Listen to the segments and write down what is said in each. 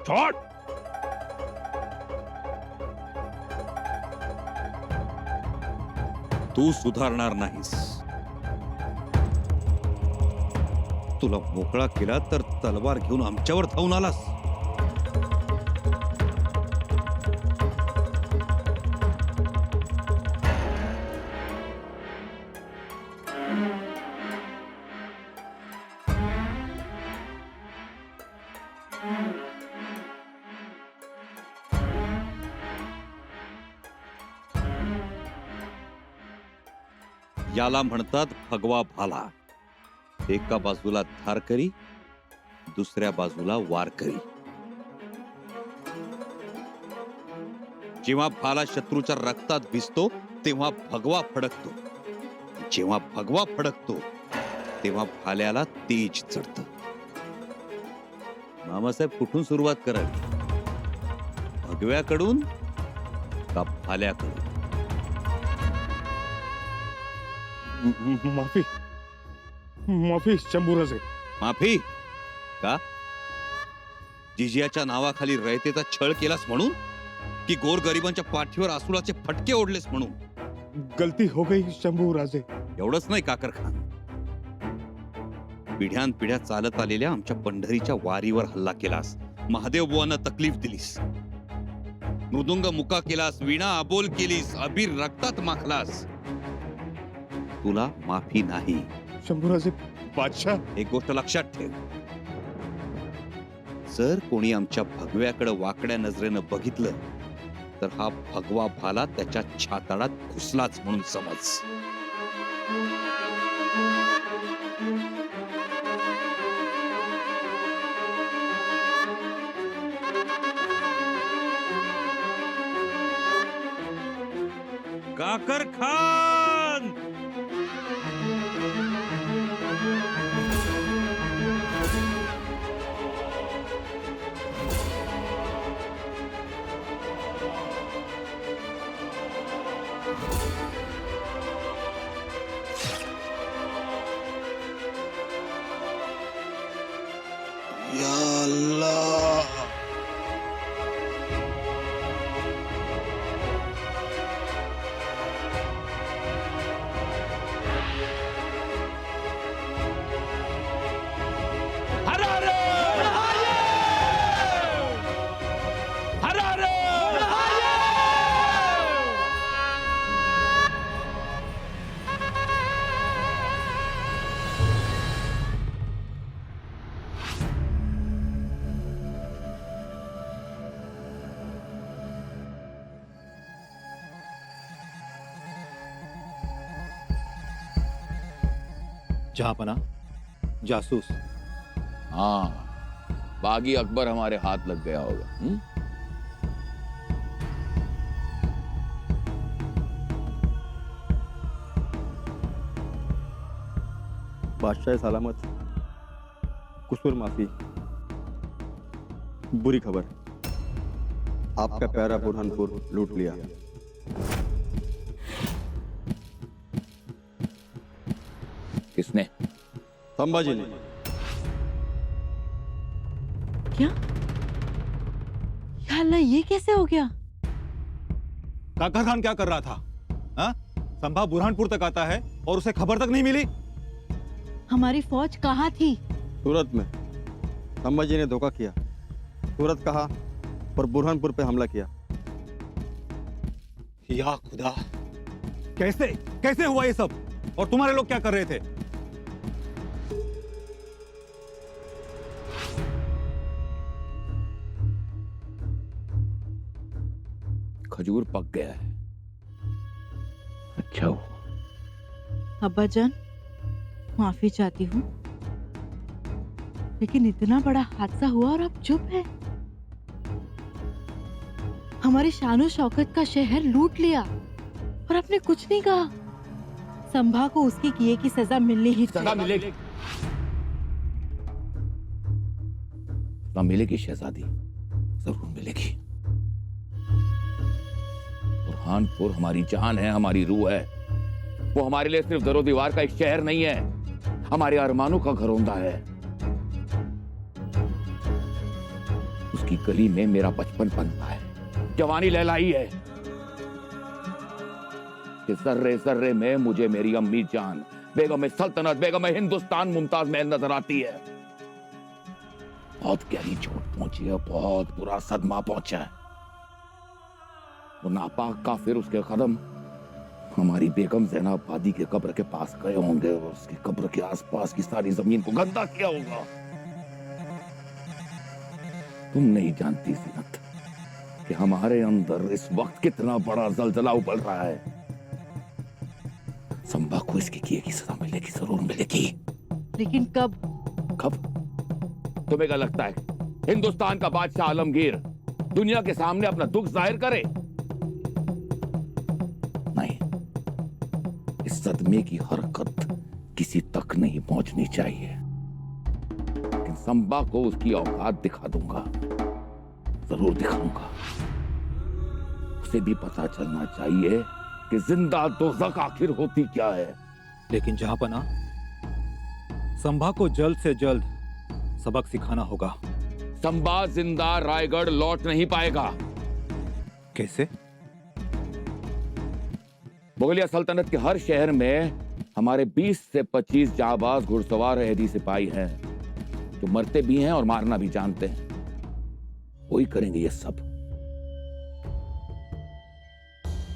छोड़। तू सुधारणार नाहीस. तुला मोकळा केला तर तलवार घेऊन आमच्यावर धावून आलास. याला म्हणतात भगवा भाला. एका बाजूला धारकरी, दुसऱ्या बाजूला वारकरी. जेव्हा भाला शत्रूच्या रक्तात भिजतो तेव्हा भगवा फडकतो. जेव्हा भगवा फडकतो तेव्हा भाल्याला तेज चढतं. मामासाहेब कुठून सुरुवात करावी? भगव्याकडून का भाल्याकडून? माफी माफी शंभूराजे. माफी का? जिजियाच्या नावाखाली रयतेचा छळ केलास म्हणून, की गोरगरिबांच्या पाठीवर आसुलाचे फटके ओढलेस म्हणून? गलती हो गई शंभूराजे. एवढंच नाही काकर खान, पिढ्यानपिढ्या चालत आलेल्या आमच्या पंढरीच्या वारीवर हल्ला केलास. महादेव बुवांना तकलीफ दिलीस. मृदुंग मुका केलास, वीणा अबोल केलीस, अबीर रक्तात माखलास. तुला माफी नाही. शंभूराजे बादशाह. एक गोष्ट लक्षात ठेव, जर कोणी आमच्या भगव्याकडे वाकड्या नजरेनं बघितलं तर हा भगवा भाला त्याच्या छाताडात घुसलाच म्हणून समज. काकर खान, या अल्लाह. जहापना, जासूस. हाँ, बागी अकबर हमारे हाथ लग गया होगा. बादशाह सलामत. कुसूर माफी. बुरी खबर, आपका प्यारा बुरहानपुर लूट लिया. किसने? संभाजी ने. क्या? या अल्लाह, ये कैसे हो गया? काकर खान क्या कर रहा था? हाँ? संभा बुरहानपुर तक आता है और उसे खबर तक नहीं मिली. हमारी फौज कहाँ थी? सूरत में. संभाजी ने धोखा किया, सूरत कहा और बुरहानपुर पे हमला किया. या खुदा, कैसे कैसे हुआ ये सब? और तुम्हारे लोग क्या कर रहे थे? खजूर पक गया है. अच्छा हुआ. अब्बा जान, माफी चाहती हूँ, लेकिन इतना बड़ा हादसा हुआ और आप चुप है. हमारी शानो शौकत का शहर लूट लिया और आपने कुछ नहीं कहा. संभा को उसकी किए की सजा मिलनी ही चाहिए. मिलेगी. ना मिलेगी शहजादी, जरूर मिलेगी। बुरहानपुर हमारी जान है, हमारी रूह है। वो हमारे लिए सिर्फ दरो दीवार का एक शहर नहीं है, हमारे अरमानों का घरौंदा है। उसकी गली में मेरा बचपन पनपा है, जवानी लहलाई है। कि जर्रे जर्रे में मुझे मेरी अम्मी जान, बेगम सल्तनत, बेगम हिंदुस्तान मुमताज महल नजर आती है। बहुत गहरी चोट पहुंची है, बहुत बुरा सदमा पहुंचा है। वो नापाक काफिर, उसके कदम हमारी बेगम ज़ैनबादी के कब्र के पास गए होंगे और उसकी कब्र के आसपास की सारी जमीन को गंदा किया होगा। तुम नहीं जानती ज़ीनत कि हमारे अंदर इस वक्त कितना बड़ा जलजला उबल रहा है। संभा को इसके किए की सजा मिलेगी, जरूर मिलेगी। लेकिन कब? कब? तुम्हें क्या लगता है हिंदुस्तान का बादशाह आलमगीर दुनिया के सामने अपना दुख जाहिर करे? नहीं, इस सदमे की हरकत किसी तक नहीं पहुंचनी चाहिए। लेकिन संभा को उसकी औकात दिखा दूंगा, जरूर दिखाऊंगा। उसे भी पता चलना चाहिए कि जिंदा दोज़ख आखिर होती क्या है। लेकिन जहांपना, संभा को जल्द से जल्द सबक सिखाना होगा। संभा जिंदा रायगढ़ लौट नहीं पाएगा। कैसे? मुगलिया सल्तनत के हर शहर में हमारे 20 से 25 जाबाज घुड़सवार अहदी सिपाही हैं, जो मरते भी हैं और मारना भी जानते हैं। वही करेंगे ये सब।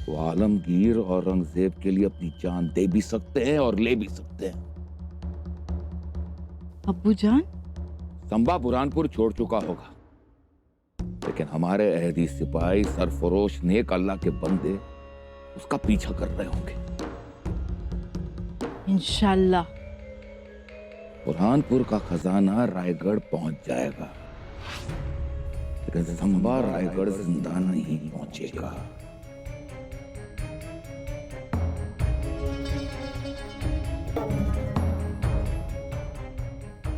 वो आलमगीर और औरंगजेब के लिए अपनी जान दे भी सकते हैं और ले भी सकते हैं। अब्बू जान? संभा बुरहानपुर छोड़ चुका होगा, लेकिन हमारे अहदी सिपाही सरफरोश नेक अल्लाह के बंदे उसका पीछा कर रहे होंगे। इंशाल्लाह। बुरहानपुर का खजाना रायगढ़ पहुंच जाएगा, लेकिन संभा रायगढ़ जिंदा नहीं पहुंचेगा।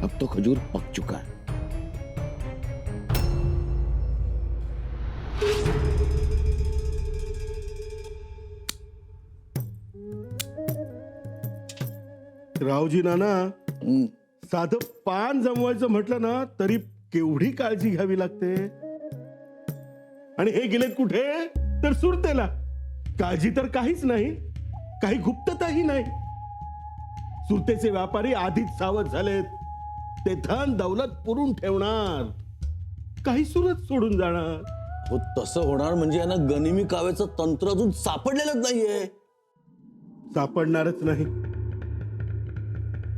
अब तो खजूर पक चुका है। रावजी नाना, साधं पान जमवायचं म्हटलं ना तरी केवढी काळजी घ्यावी लागते. आणि हे गेलेत कुठे? तर सुरतेला. काळजी तर काहीच नाही, काही गुप्तताही नाही. सुरतेचे व्यापारी आधीच सावध झालेत. ते धन दौलत पुरून ठेवणार, काही सुरत सोडून जाणार. हो, तसं होणार म्हणजे यांना गनिमी काव्याचं तंत्र अजून सापडलेलंच नाहीये. सापडणारच नाही.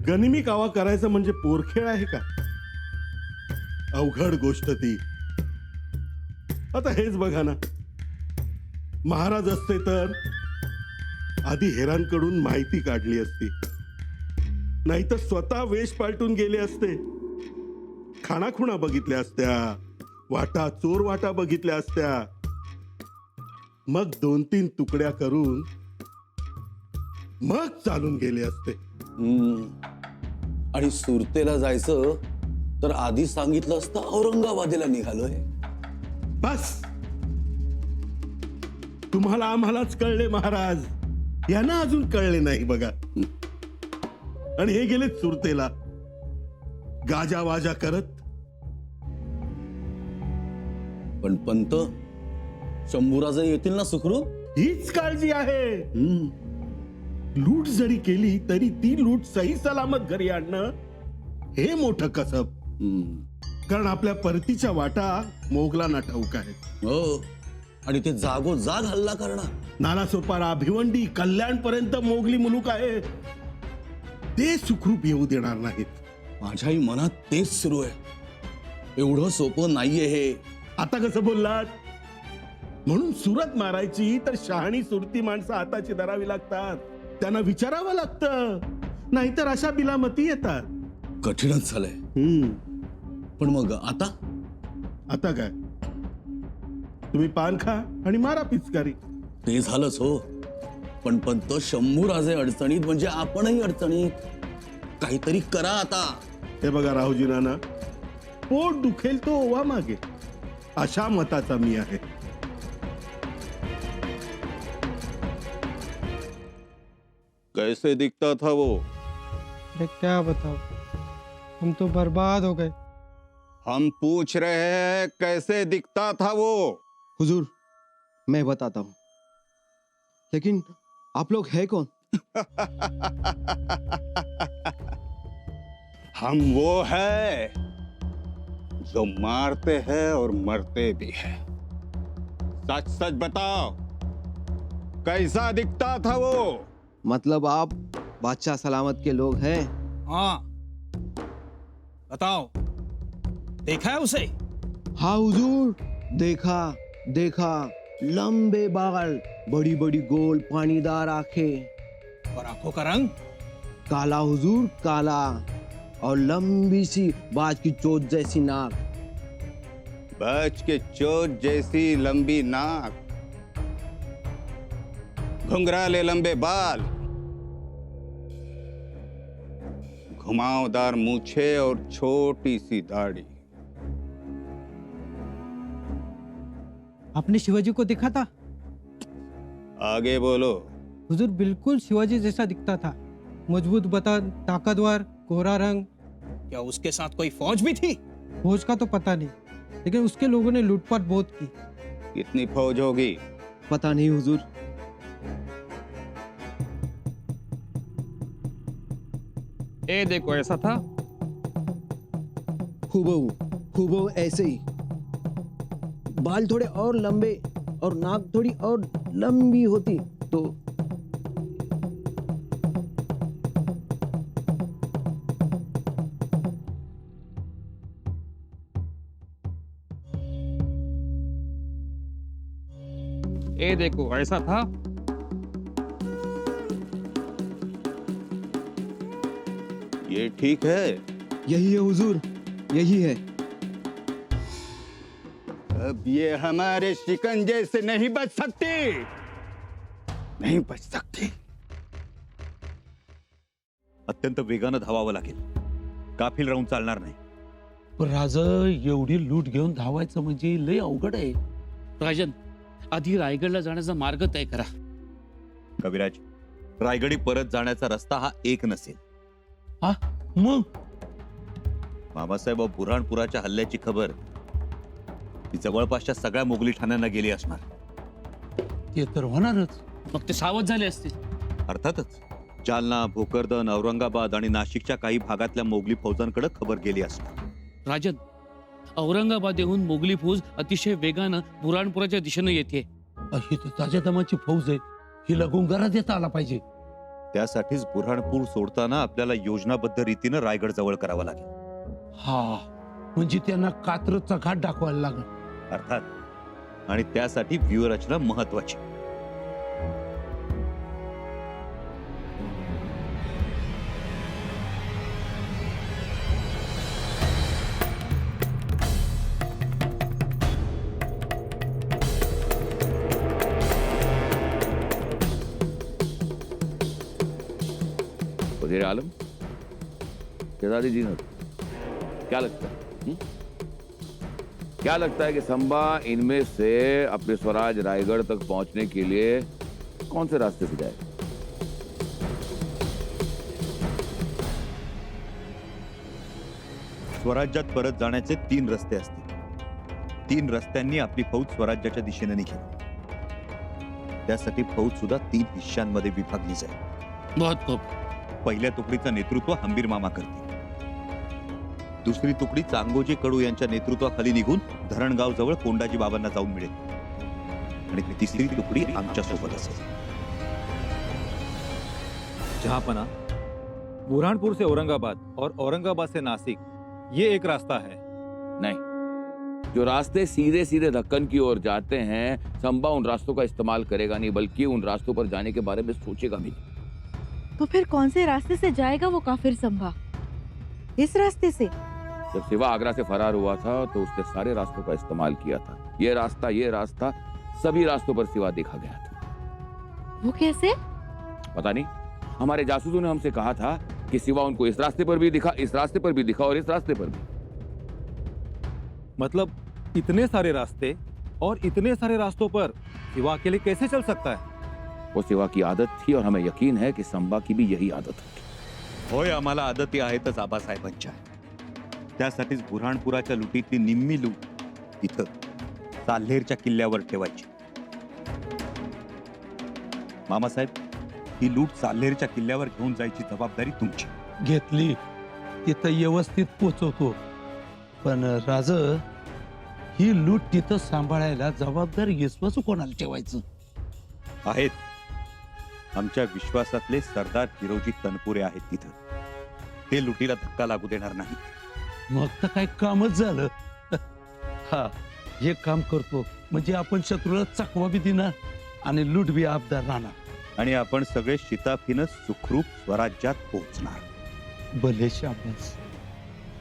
गनिमी कावा करायचं म्हणजे पोरखेळ आहे का? अवघड गोष्ट ती. आता हेच बघा ना, महाराज असते तर आधी हेरांकडून माहिती काढली असती, नाहीतर स्वतः वेश पालटून गेले असते. खाणाखुणा बघितल्या असत्या, वाटा चोर वाटा बघितल्या असत्या. मग 2-3 तुकड्या करून मग चालून गेले असते. आणि सुरतेला जायचं तर आधी सांगितलं असतं औरंगाबादेला निघालोय. बस, तुम्हाला आम्हालाच कळले महाराज, यांना अजून कळले नाही बघा. आणि हे गेले सुरतेला गाजा वाजा करत. पण पंत, शंभूराजे येतील ना सुखरूप? हीच काळजी आहे. लूट जरी केली तरी ती लूट सही सलामत घरी आणणं हे मोठं कसब. कारण आपल्या परतीच्या वाटा मोगलांना ठाऊक आहेत. हो, आणि ते जागोजाग हल्ला करणार. नालासोपारा, भिवंडी, कल्याण पर्यंत मोगली मुलूक आहे. ते सुखरूप येऊ देणार नाहीत. माझ्याही मनात तेच सुरू आहे. एवढं सोपं नाहीये हे. आता कसं बोललात? म्हणून सुरत मारायची तर शहाणी सुरती माणसं हाताची धरावी लागतात. त्यांना विचारावं लागतं, नाहीतर अशा बिलामती येतात. कठीणच झालंय. पण मग आता? आता काय, तुम्ही पान खा आणि मारा पिचकारी. ते झालंच हो, पण पंत, शंभूराजे अडचणीत म्हणजे आपणही अडचणीत. काहीतरी करा आता. हे बघा राहुजी नाना, पोट दुखेल तो ओवा मागे, अशा मताचा मी आहे. कैसे दिखता था वो? अरे क्या बताओ, हम तो बर्बाद हो गए. हम पूछ रहे हैं कैसे दिखता था वो? हुजूर, मैं बताता हूँ, लेकिन आप लोग है कौन? हम वो है जो मारते हैं और मरते भी हैं. सच सच बताओ, कैसा दिखता था वो? मतलब आप बादशाह सलामत के लोग हैं? हाँ, बताओ, देखा है उसे? हाँ हुजूर, देखा देखा. लंबे बाल, बड़ी बड़ी गोल पानीदार आंखें, और आंखों का रंग? काला हुजूर, काला. और लंबी सी बाज की चोट जैसी नाक. बच के चोट जैसी लंबी नाक, घुंघराले लंबे बाल, घुमावदार मूछे और छोटी सी दाढ़ी. आपने शिवाजी को देखा था? आगे बोलो. हुजूर, बिल्कुल शिवाजी जैसा दिखता था. मजबूत बदन, ताकतवर, कोरा रंग. क्या उसके साथ कोई फौज भी थी? फौज का तो पता नहीं, लेकिन उसके लोगों ने लूटपाट बहुत की. कितनी फौज होगी? पता नहीं हुजूर. ए देखो ऐसा था. हुबहू हुबहू ऐसे ही. बाल थोड़े और लंबे और नाक थोड़ी और लंबी होती तो. ए देखो ऐसा था. ये ठीक है? यही है हुजूर, यही है. अब ये हमारे शिकंजे से नहीं बच सकती, नहीं बच सकती. अत्यंत वेगानं धावावं लागेल. गाफील राहून चालणार नाही. पण राज, एवढी लूट घेऊन धावायचं म्हणजे लय अवघड आहे. राजन, आधी रायगडला जाण्याचा मार्ग तय करा. कविराज, रायगडी परत जाण्याचा रस्ता हा एक नसेल. हा मग? मामासाहेब बुऱ्हाणपुराच्या हल्ल्याची खबर ती जवळपासच्या सगळ्या मोगली ठाण्यांना गेली असणार. ते तर होणारच. मग ते सावध झाले असतील. अर्थातच जालना, भोकरदन, औरंगाबाद आणि नाशिकच्या काही भागातल्या मोगली फौजांकडे खबर गेली असणार. राजन, औरंगाबादेहून मोगली फौज अतिशय वेगानं बुऱ्हाणपुराच्या दिशेने येते. ही तर ताज्या दमाची फौज आहे, हिला गुंगारा देता आला पाहिजे. त्यासाठीच बुऱ्हाणपूर सोडताना आपल्याला योजनाबद्ध रीतीनं रायगड जवळ करावा लागेल. हा, म्हणजे त्यांना कात्रजचा घाट दाखवायला लागेल. अर्थात, आणि त्यासाठी व्यूहरचना महत्वाची. वजीर आलम, शहजादी जीनत, क्या लगता है? क्या लगता है कि संभा इनमें से अपने स्वराज रायगढ़ तक पहुंचने के लिए कौन से रास्ते से जाए? स्वराज्यात परत जाण्याचे 3 रस्ते असतील. 3 रस्त्यांनी आपली फौज स्वराज्याच्या दिशेने निघेल. त्यासाठी फौज सुद्धा 3 हिस्सांमध्ये विभागली जाईल. बहुत खूप. पहिल्या तुकडीचं नेतृत्व हंबीर मामा करतील. दुसरी तुकडी चांगोजी कडू यांच्या नेतृत्वाखाली निघून धरणगाव जवळ कोंडाजी बाबांना जाऊन मिळेल. आणि तिसरी तुकडी आमच्या सोबत असेल. जहांपना, बुरहानपुर से औरंगाबाद और औरंगाबाद से नासिक, ये एक रास्ता है. नहीं, जो रास्ते सीधे सीधे दक्कन की ओर जाते हैं, संभा उन रास्तों का इस्तेमाल करेगा नहीं, बल्कि उन रास्तों पर जाने के बारे में सोचेगा भी नहीं. तो फिर कौन से रास्ते से जाएगा वो काफिर संभा? इस रास्ते से? जब सिवा आगरा से फरार हुआ था तो उसने सारे रास्तों का इस्तेमाल किया था. ये रास्ता, सभी रास्तों पर सिवा देखा गया था. वो कैसे? पता नहीं, हमारे जासूसों ने हमसे कहा था कि सिवा उनको इस रास्ते पर भी दिखा, इस रास्ते पर भी दिखा और इस रास्ते पर भी. मतलब इतने सारे रास्ते और इतने सारे रास्तों पर सिवा अकेले कैसे चल सकता है? वो सिवा की आदत थी और हमें यकीन है कि संबा की भी यही आदत होती। होय, आम्हाला आदती आहेतच आबासाहेबांच्या. त्यासाठीच बुऱ्हाणपुराच्या लुटीतली निम्मी लूट इथं साल्हेरच्या किल्ल्यावर ठेवायची. मामासाहेब, ही लूट साल्हेरच्या किल्ल्यावर घेऊन जायची जबाबदारी तुमची. घेतली तिथं व्यवस्थित पोचवतो, पण राज ही लूट तिथं सांभाळायला जबाबदार विश्वासू कोणाला ठेवायचं? आहेत. आमच्या विश्वासातले सरदार हिरोजी तनपुरे आहेत तिथं. ते लुटीला धक्का लागू देणार नाही. मग तर काय कामच झालं. हा, हे काम करतो म्हणजे आपण शत्रूला चकवा बी देणार आणि लूट बी आबदार राहणार. आणि आपण सगळे शिताफीनं सुखरूप स्वराज्यात पोहोचणार. भले शाबास.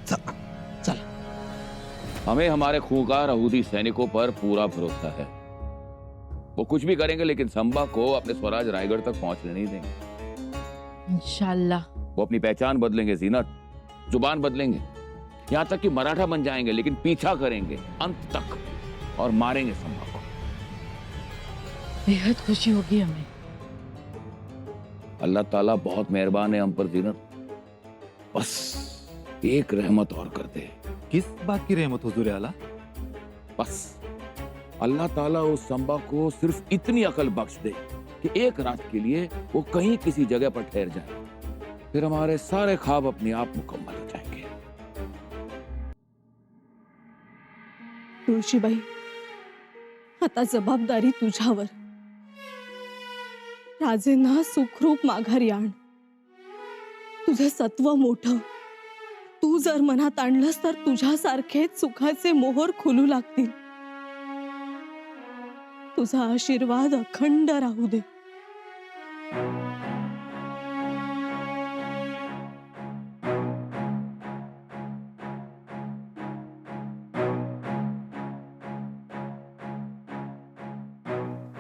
चला. हमें हमारे खूंखार यहूदी सैनिकों पर पूरा भरोसा है. वो कुछ भी करेंगे लेकिन संबा को अपने स्वराज रायगढ़ तक पहुंचने नहीं देंगे. इंशाल्लाह. वो अपनी पहचान बदलेंगे जीनत, जुबान बदलेंगे, यहाँ तक कि मराठा बन जाएंगे, लेकिन पीछा करेंगे अंत तक और मारेंगे संभा को. बेहद खुशी होगी हमें. अल्लाह ताला बहुत मेहरबान है हम पर जीनत. बस एक रहमत और कर दे. किस बात की रहमत हुजूर आला? बस अल्लाह ताला उस संबा को सिर्फ इतनी अकल बख्श दे कि एक रात के लिए वो कहीं किसी जगह पर ठहर जाए. फिर हमारे सारे ख्वाब अपने आप मुकम्मल हो जाएंगे. तुळशीबाई, आता जबाबदारी तुझ्यावर. राजेंना सुखरूप माघारी आण. तुझं सत्व मोठं. तू जर मनात आणलंस तर तुझ्यासारखेच सुखाचे मोहर खुलू लागतील. तुझा आशीर्वाद अखंड राहू दे.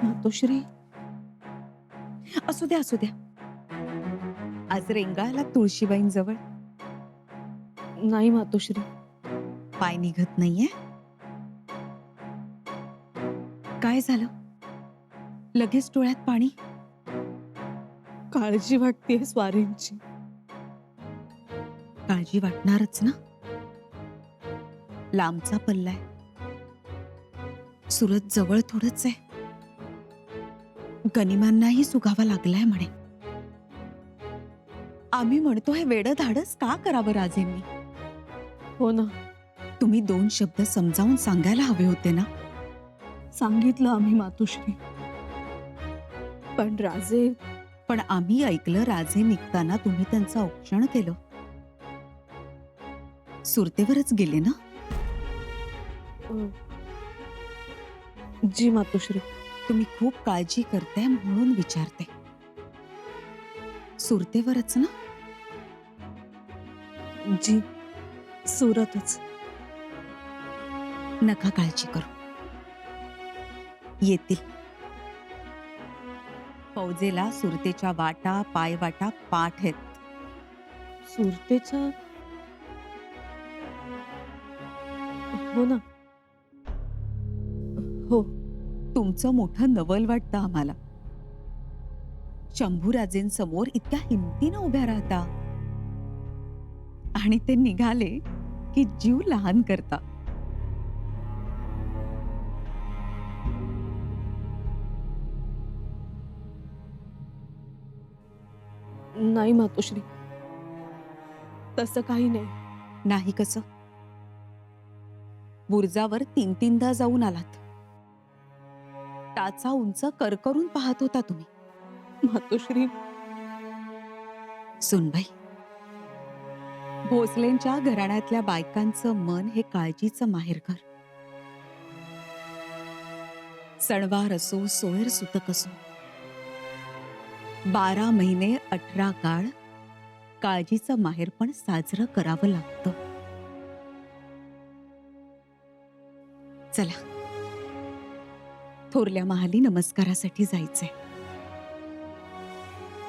मातोश्री, असू द्या असू द्या. आज रेंगाळला तुळशीबाईंजवळ? नाही मातोश्री. पाय निघत नाहीये? काय झालं? लगेच डोळ्यात पाणी? काळजी वाटते स्वारींची. काळजी वाटणारच ना. लांबचा पल्लाय. सुरत जवळ थोडंच आहे. गनिमांनाही सुगावा लागलाय म्हणे. आम्ही म्हणतो हे वेडं धाडस का करावं राजेंनी? हो ना. तुम्ही 2 शब्द समजावून सांगायला हवे होते ना. सांगितलं आम्ही मातोश्री, पण राजे. पण आम्ही ऐकलं राजे निघताना तुम्ही त्यांचं औक्षण केलं. सुरतेवरच गेले ना? जी मातोश्री. तुम्ही खूप काळजी करताय म्हणून विचारते. सुरतेवरच ना? जी, सुरतच. नका काळजी करू. येतील. फौजेला सुरतेच्या वाटा, पायवाटा पाठ आहेत. सुरतेच्या? हो ना. हो. तुमचं मोठं नवल वाटतं आम्हाला. शंभूराजेंसमोर इतक्या हिमतीनं उभ्या राहता आणि ते निघाले की जीव लहान करता. नाही मातोश्री, तसं काही नाही. नाही कसं? बुर्जावर 3-3दा जाऊन आलात. टाचा उंच करकरून पाहत होता तुम्ही. मातोश्री. सुनबाई, भोसलेंच्या घराण्यातल्या बायकांचं मन हे काळजीचं माहेरघर. सणवार असो, सोयर सुतक असो, 12 महिने 18 काळ काळजीचं माहेरपण साजरं करावं लागतं. चला, थोरल्या महाली नमस्कारासाठी जायचंय.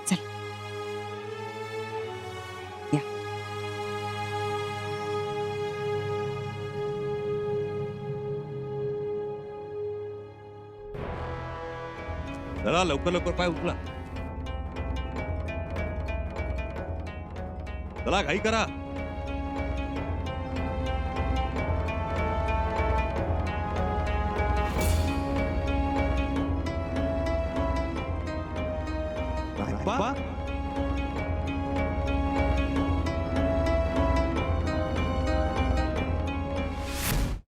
चला. या. चला लवकर लवकर पाय उचला. चला घाई करा. राजबा